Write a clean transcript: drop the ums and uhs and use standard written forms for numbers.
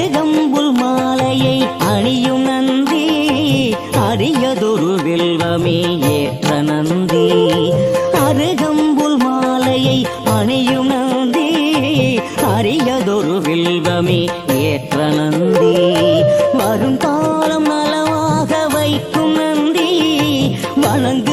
அருகம்புல் மாலையை அணியும் நந்தி அரியதொரு வில்வமே ஏற்ற நந்தி. அருகம்புல் மாலையை அணியும் நந்தி அரியதொரு வில்வமே ஏற்ற நந்தி. வரும் காலம் நலமாக வைக்கும் நந்தி வணங்கு